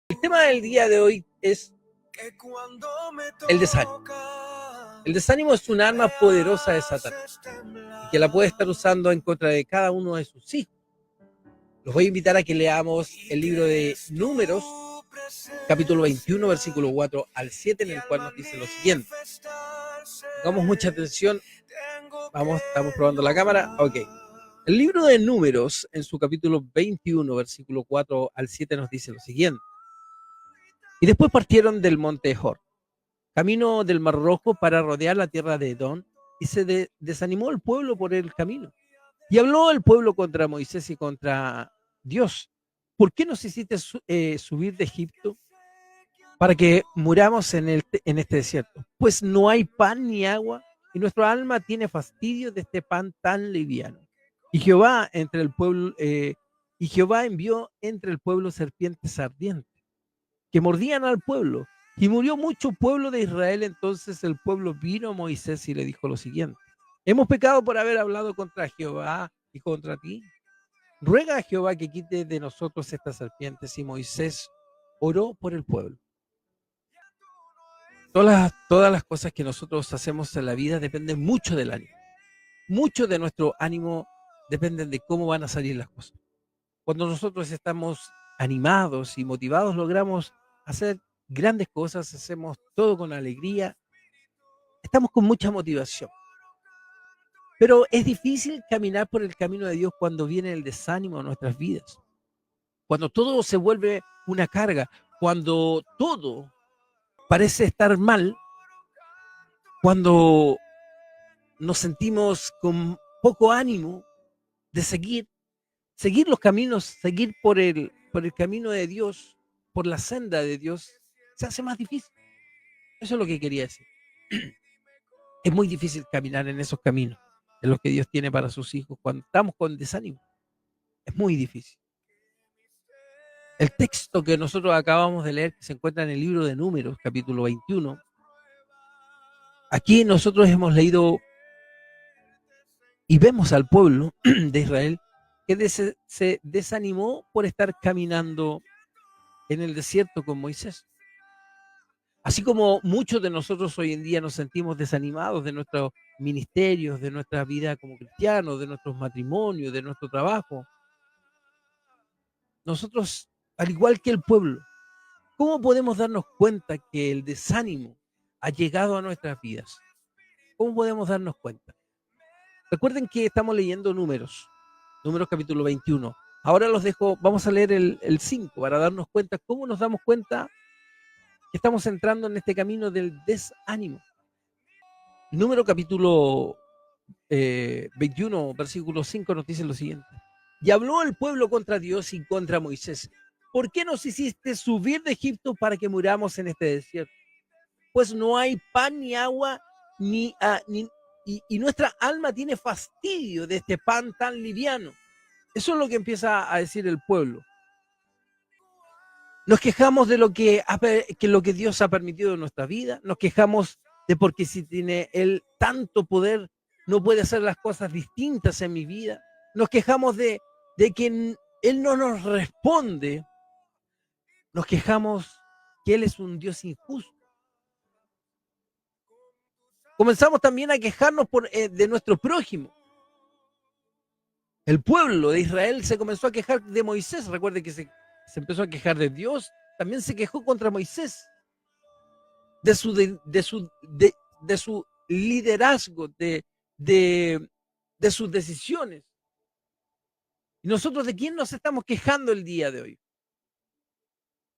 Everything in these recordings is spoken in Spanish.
El tema del día de hoy es el desánimo. El desánimo es un arma poderosa de Satanás y que la puede estar usando en contra de cada uno de sus hijos. Los voy a invitar a que leamos el libro de Números, capítulo 21, versículo 4 al 7, en el cual nos dice lo siguiente. Pongamos mucha atención. Estamos probando la cámara. Ok. El libro de Números, en su capítulo 21, versículo 4 al 7, nos dice lo siguiente. Y después partieron del monte Hor, camino del Mar Rojo, para rodear la tierra de Edom, y se desanimó el pueblo por el camino. Y habló el pueblo contra Moisés y contra Dios. ¿Por qué nos hiciste subir de Egipto para que muramos en este desierto? Pues no hay pan ni agua, y nuestra alma tiene fastidio de este pan tan liviano. Y Jehová envió entre el pueblo serpientes ardientes que mordían al pueblo, y murió mucho pueblo de Israel. Entonces el pueblo vino a Moisés y le dijo lo siguiente: hemos pecado por haber hablado contra Jehová y contra ti. Ruega a Jehová que quite de nosotros estas serpientes. Y Moisés oró por el pueblo. Todas las cosas que nosotros hacemos en la vida dependen mucho del ánimo. Mucho de nuestro ánimo dependen de cómo van a salir las cosas. Cuando nosotros estamos animados y motivados, logramos hacer grandes cosas, hacemos todo con alegría, estamos con mucha motivación. Pero es difícil caminar por el camino de Dios cuando viene el desánimo a nuestras vidas, cuando todo se vuelve una carga, cuando todo parece estar mal, cuando nos sentimos con poco ánimo de seguir los caminos, seguir por el camino de Dios, por la senda de Dios, se hace más difícil. Eso es lo que quería decir. Es muy difícil caminar en esos caminos, en los que Dios tiene para sus hijos, cuando estamos con desánimo. Es muy difícil. El texto que nosotros acabamos de leer, que se encuentra en el libro de Números, capítulo 21, aquí nosotros hemos leído y vemos al pueblo de Israel que se desanimó por estar caminando en el desierto con Moisés. Así como muchos de nosotros hoy en día nos sentimos desanimados de nuestros ministerios, de nuestra vida como cristianos, de nuestros matrimonios, de nuestro trabajo, nosotros, al igual que el pueblo, ¿cómo podemos darnos cuenta que el desánimo ha llegado a nuestras vidas? ¿Cómo podemos darnos cuenta? Recuerden que estamos leyendo Números capítulo 21. Ahora los dejo, vamos a leer el 5 para darnos cuenta cómo nos damos cuenta que estamos entrando en este camino del desánimo. Número capítulo 21, versículo 5 nos dice lo siguiente. Y habló el pueblo contra Dios y contra Moisés. ¿Por qué nos hiciste subir de Egipto para que muramos en este desierto? Pues no hay pan ni agua, y nuestra alma tiene fastidio de este pan tan liviano. Eso es lo que empieza a decir el pueblo. Nos quejamos de lo que Dios ha permitido en nuestra vida. Nos quejamos de porque si tiene Él tanto poder, no puede hacer las cosas distintas en mi vida. Nos quejamos de que Él no nos responde. Nos quejamos que Él es un Dios injusto. Comenzamos también a quejarnos de nuestro prójimo. El pueblo de Israel se comenzó a quejar de Moisés. Recuerde que se empezó a quejar de Dios. También se quejó contra Moisés, de su liderazgo, de sus decisiones. ¿Y nosotros de quién nos estamos quejando el día de hoy?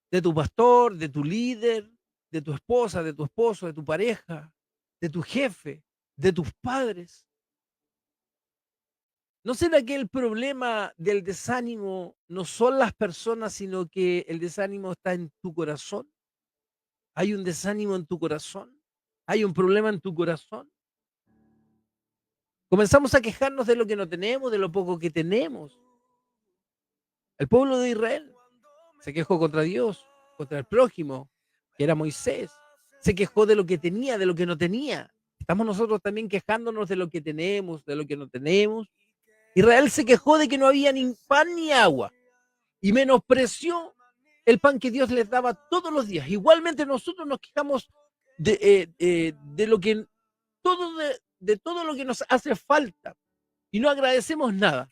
De tu pastor, de tu líder, de tu esposa, de tu esposo, de tu pareja, de tu jefe, de tus padres. ¿No será que el problema del desánimo no son las personas, sino que el desánimo está en tu corazón? ¿Hay un desánimo en tu corazón? ¿Hay un problema en tu corazón? Comenzamos a quejarnos de lo que no tenemos, de lo poco que tenemos. El pueblo de Israel se quejó contra Dios, contra el prójimo, que era Moisés. Se quejó de lo que tenía, de lo que no tenía. Estamos nosotros también quejándonos de lo que tenemos, de lo que no tenemos. Israel se quejó de que no había ni pan ni agua y menospreció el pan que Dios les daba todos los días. Igualmente nosotros nos quejamos de lo que de todo lo que nos hace falta y no agradecemos nada.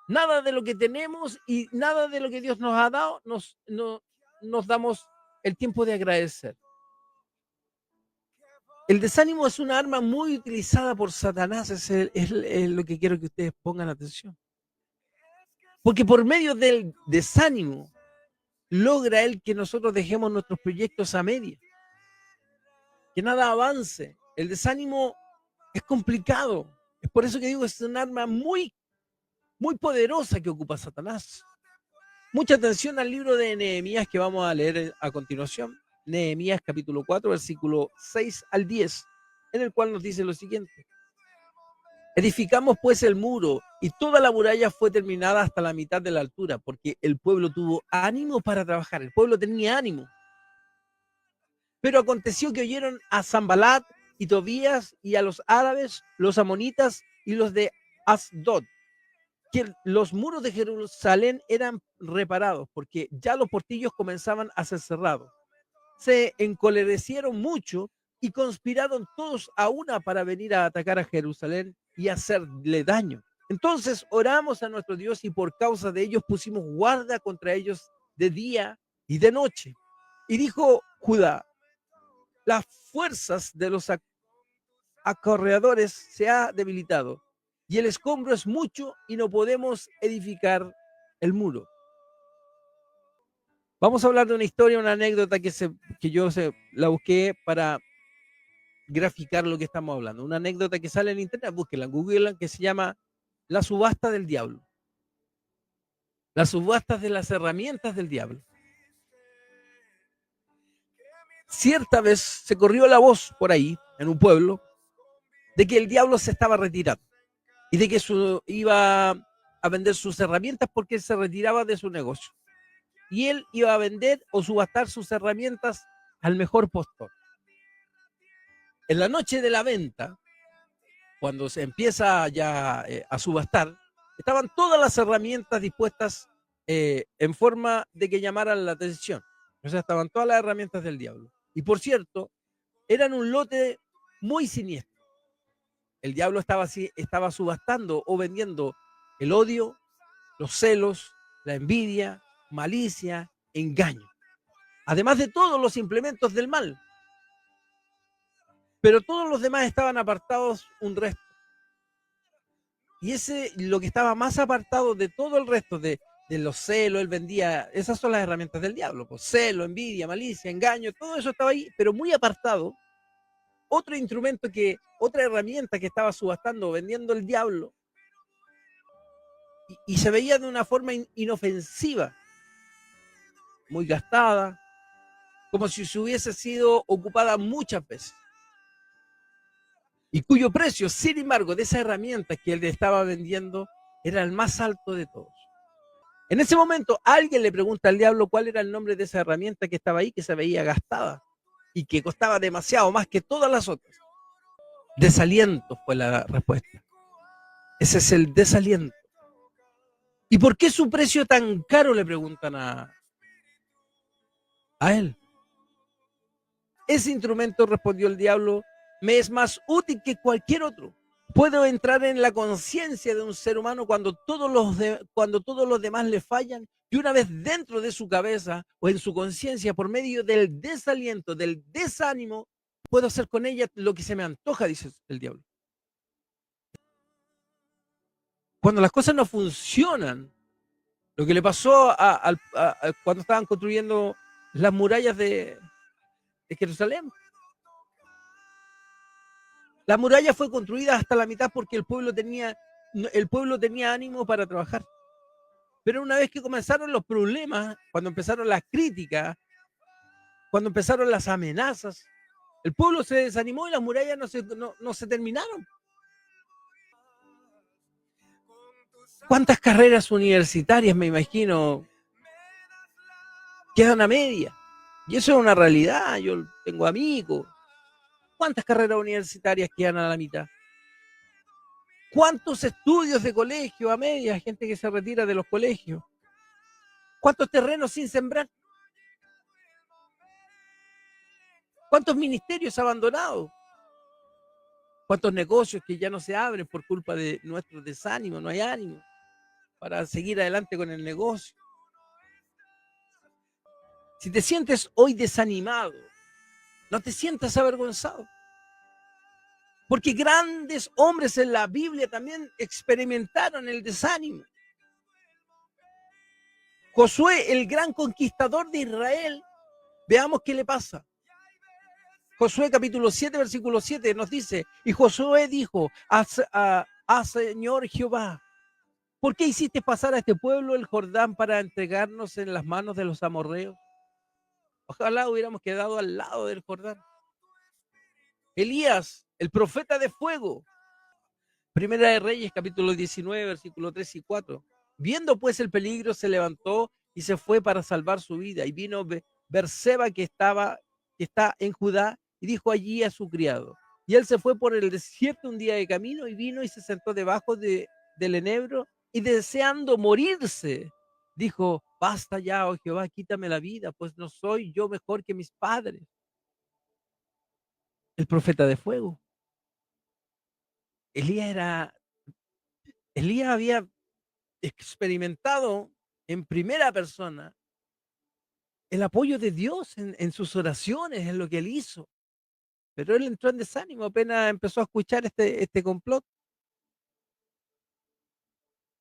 Nada de lo que tenemos y nada de lo que Dios nos ha dado nos damos el tiempo de agradecer. El desánimo es una arma muy utilizada por Satanás, es lo que quiero que ustedes pongan atención. Porque por medio del desánimo logra él que nosotros dejemos nuestros proyectos a media, que nada avance. El desánimo es complicado. Es por eso que digo, es un arma muy, muy poderosa que ocupa Satanás. Mucha atención al libro de Nehemías que vamos a leer a continuación. Nehemías capítulo 4, versículo 6 al 10, en el cual nos dice lo siguiente. Edificamos pues el muro y toda la muralla fue terminada hasta la mitad de la altura, porque el pueblo tuvo ánimo para trabajar, el pueblo tenía ánimo. Pero aconteció que oyeron a Sanbalat y Tobías y a los árabes, los amonitas y los de Asdod, que los muros de Jerusalén eran reparados, porque ya los portillos comenzaban a ser cerrados. Se encolerecieron mucho y conspiraron todos a una para venir a atacar a Jerusalén y hacerle daño. Entonces oramos a nuestro Dios y por causa de ellos pusimos guarda contra ellos de día y de noche. Y dijo Judá, las fuerzas de los acorreadores se ha debilitado y el escombro es mucho y no podemos edificar el muro. Vamos a hablar de una historia, una anécdota que yo la busqué para graficar lo que estamos hablando. Una anécdota que sale en internet, búsquenla, Google, que se llama La subasta del diablo. Las subastas de las herramientas del diablo. Cierta vez se corrió la voz por ahí, en un pueblo, de que el diablo se estaba retirando y de que iba a vender sus herramientas porque él se retiraba de su negocio. Y él iba a vender o subastar sus herramientas al mejor postor. En la noche de la venta, cuando se empieza ya a subastar, estaban todas las herramientas dispuestas en forma de que llamaran la atención. O sea, estaban todas las herramientas del diablo. Y por cierto, eran un lote muy siniestro. El diablo estaba subastando o vendiendo el odio, los celos, la envidia, malicia, engaño. Además de todos los implementos del mal. Pero todos los demás estaban apartados un resto. Y lo que estaba más apartado de todo el resto de los celos, él vendía, esas son las herramientas del diablo, pues celo, envidia, malicia, engaño, todo eso estaba ahí, pero muy apartado. Otra herramienta que estaba subastando, vendiendo el diablo, y se veía de una forma inofensiva, muy gastada, como si se hubiese sido ocupada muchas veces. Y cuyo precio, sin embargo, de esa herramienta que él estaba vendiendo, era el más alto de todos. En ese momento, alguien le pregunta al diablo cuál era el nombre de esa herramienta que estaba ahí, que se veía gastada y que costaba demasiado más que todas las otras. Desaliento fue la respuesta. Ese es el desaliento. ¿Y por qué su precio tan caro? Le preguntan a él. Ese instrumento, respondió el diablo, me es más útil que cualquier otro. Puedo entrar en la conciencia de un ser humano cuando todos los demás le fallan, y una vez dentro de su cabeza o en su conciencia, por medio del desaliento, del desánimo, puedo hacer con ella lo que se me antoja, dice el diablo. Cuando las cosas no funcionan, lo que le pasó cuando estaban construyendo las murallas de Jerusalén. La muralla fue construida hasta la mitad porque el pueblo tenía ánimo para trabajar. Pero una vez que comenzaron los problemas, cuando empezaron las críticas, cuando empezaron las amenazas, el pueblo se desanimó y las murallas no se terminaron. ¿Cuántas carreras universitarias, me imagino, quedan a media? Y eso es una realidad. Yo tengo amigos. ¿Cuántas carreras universitarias quedan a la mitad? ¿Cuántos estudios de colegio a medias? Gente que se retira de los colegios. ¿Cuántos terrenos sin sembrar? ¿Cuántos ministerios abandonados? ¿Cuántos negocios que ya no se abren por culpa de nuestro desánimo? No hay ánimo para seguir adelante con el negocio. Si te sientes hoy desanimado, no te sientas avergonzado. Porque grandes hombres en la Biblia también experimentaron el desánimo. Josué, el gran conquistador de Israel, veamos qué le pasa. Josué capítulo 7, versículo 7 nos dice, y Josué dijo a Señor Jehová, ¿por qué hiciste pasar a este pueblo el Jordán para entregarnos en las manos de los amorreos? Ojalá hubiéramos quedado al lado del Jordán. Elías, el profeta de fuego. Primera de Reyes, capítulo 19, versículo 3 y 4. Viendo pues el peligro, se levantó y se fue para salvar su vida. Y vino Berseba, que está en Judá, y dijo allí a su criado. Y él se fue por el desierto un día de camino, y vino y se sentó debajo del enebro, y deseando morirse, dijo, basta ya, oh Jehová, quítame la vida, pues no soy yo mejor que mis padres. El profeta de fuego. Elías había experimentado en primera persona el apoyo de Dios en sus oraciones, en lo que él hizo. Pero él entró en desánimo apenas empezó a escuchar este complot.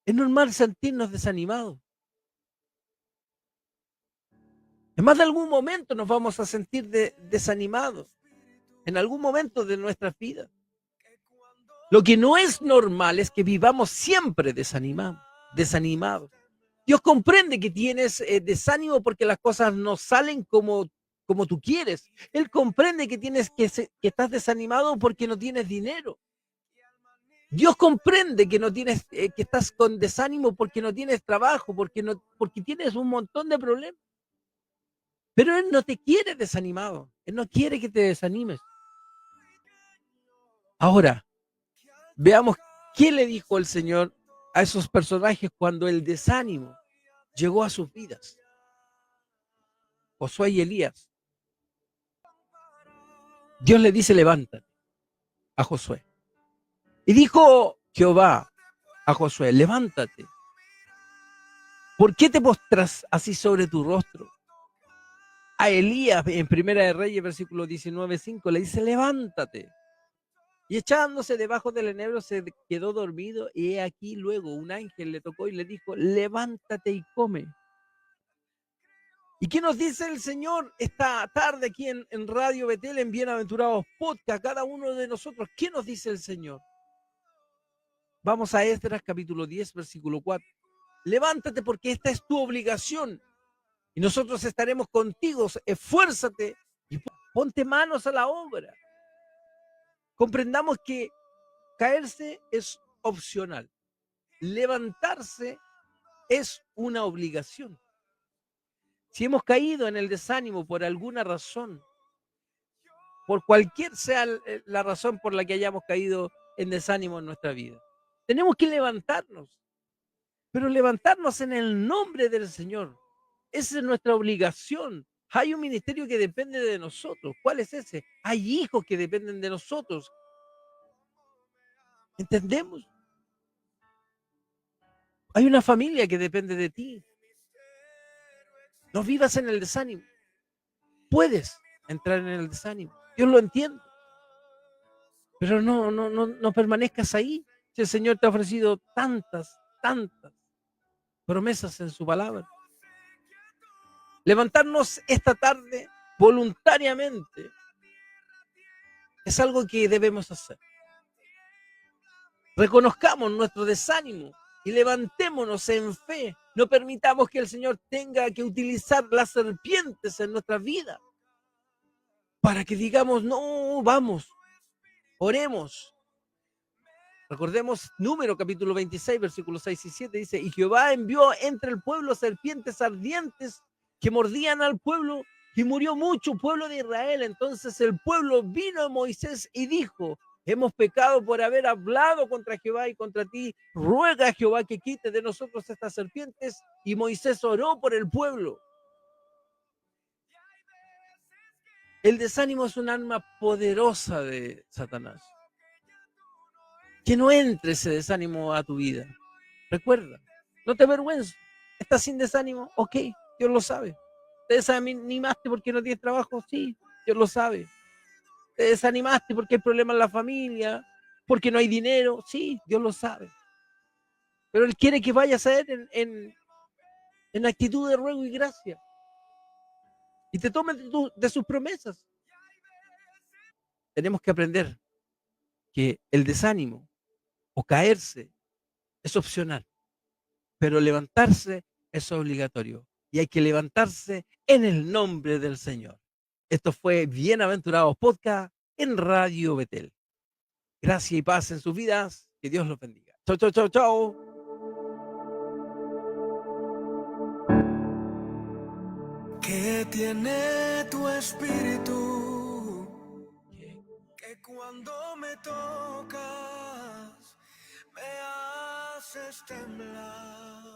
Es normal sentirnos desanimados. En más de algún momento nos vamos a sentir desanimados. En algún momento de nuestras vidas. Lo que no es normal es que vivamos siempre desanimados. Dios comprende que tienes desánimo porque las cosas no salen como tú quieres. Él comprende que que estás desanimado porque no tienes dinero. Dios comprende que no tienes, que estás con desánimo porque no tienes trabajo, porque tienes un montón de problemas. Pero Él no te quiere desanimado. Él no quiere que te desanimes. Ahora, veamos qué le dijo el Señor a esos personajes cuando el desánimo llegó a sus vidas. Josué y Elías. Dios le dice, levántate a Josué. Y dijo Jehová a Josué, levántate. ¿Por qué te postras así sobre tu rostro? A Elías, en Primera de Reyes, versículo 19:5, le dice, levántate. Y echándose debajo del enebro se quedó dormido, y he aquí luego un ángel le tocó y le dijo, levántate y come. ¿Y qué nos dice el Señor esta tarde aquí en Radio Betel, en Bienaventurados Podcast, cada uno de nosotros? ¿Qué nos dice el Señor? Vamos a Esdras capítulo 10, versículo 4. Levántate porque esta es tu obligación y nosotros estaremos contigo. Esfuérzate y ponte manos a la obra. Comprendamos que caerse es opcional. Levantarse es una obligación. Si hemos caído en el desánimo por alguna razón, por cualquier sea la razón por la que hayamos caído en desánimo en nuestra vida, tenemos que levantarnos, pero levantarnos en el nombre del Señor. Esa es nuestra obligación. Hay un ministerio que depende de nosotros. ¿Cuál es ese? Hay hijos que dependen de nosotros. ¿Entendemos? Hay una familia que depende de ti. No vivas en el desánimo. Puedes entrar en el desánimo. Dios lo entiende. Pero no permanezcas ahí. Si el Señor te ha ofrecido tantas promesas en su palabra. Levantarnos esta tarde voluntariamente es algo que debemos hacer. Reconozcamos nuestro desánimo y levantémonos en fe. No permitamos que el Señor tenga que utilizar las serpientes en nuestra vida para que digamos, no, vamos, oremos. Recordemos Número capítulo 26, versículos 6 y 7, dice, y Jehová envió entre el pueblo serpientes ardientes que mordían al pueblo y murió mucho pueblo de Israel. Entonces el pueblo vino a Moisés y dijo, hemos pecado por haber hablado contra Jehová y contra ti. Ruega a Jehová que quite de nosotros estas serpientes. Y Moisés oró por el pueblo. El desánimo es un arma poderosa de Satanás. Que no entre ese desánimo a tu vida. Recuerda, no te avergüences. ¿Estás sin desánimo? Ok, Dios lo sabe. ¿Te desanimaste porque no tienes trabajo? Sí, Dios lo sabe. ¿Te desanimaste porque hay problemas en la familia? ¿Porque no hay dinero? Sí, Dios lo sabe. Pero Él quiere que vayas a Él en actitud de ruego y gracia. Y te tomes de sus promesas. Tenemos que aprender que el desánimo o caerse es opcional, pero levantarse es obligatorio. Y hay que levantarse en el nombre del Señor. Esto fue Bienaventurados Podcast en Radio Betel. Gracia y paz en sus vidas. Que Dios los bendiga. Chau, chau, chau, chau. ¿Qué tiene tu espíritu? Que cuando me tocas me haces temblar.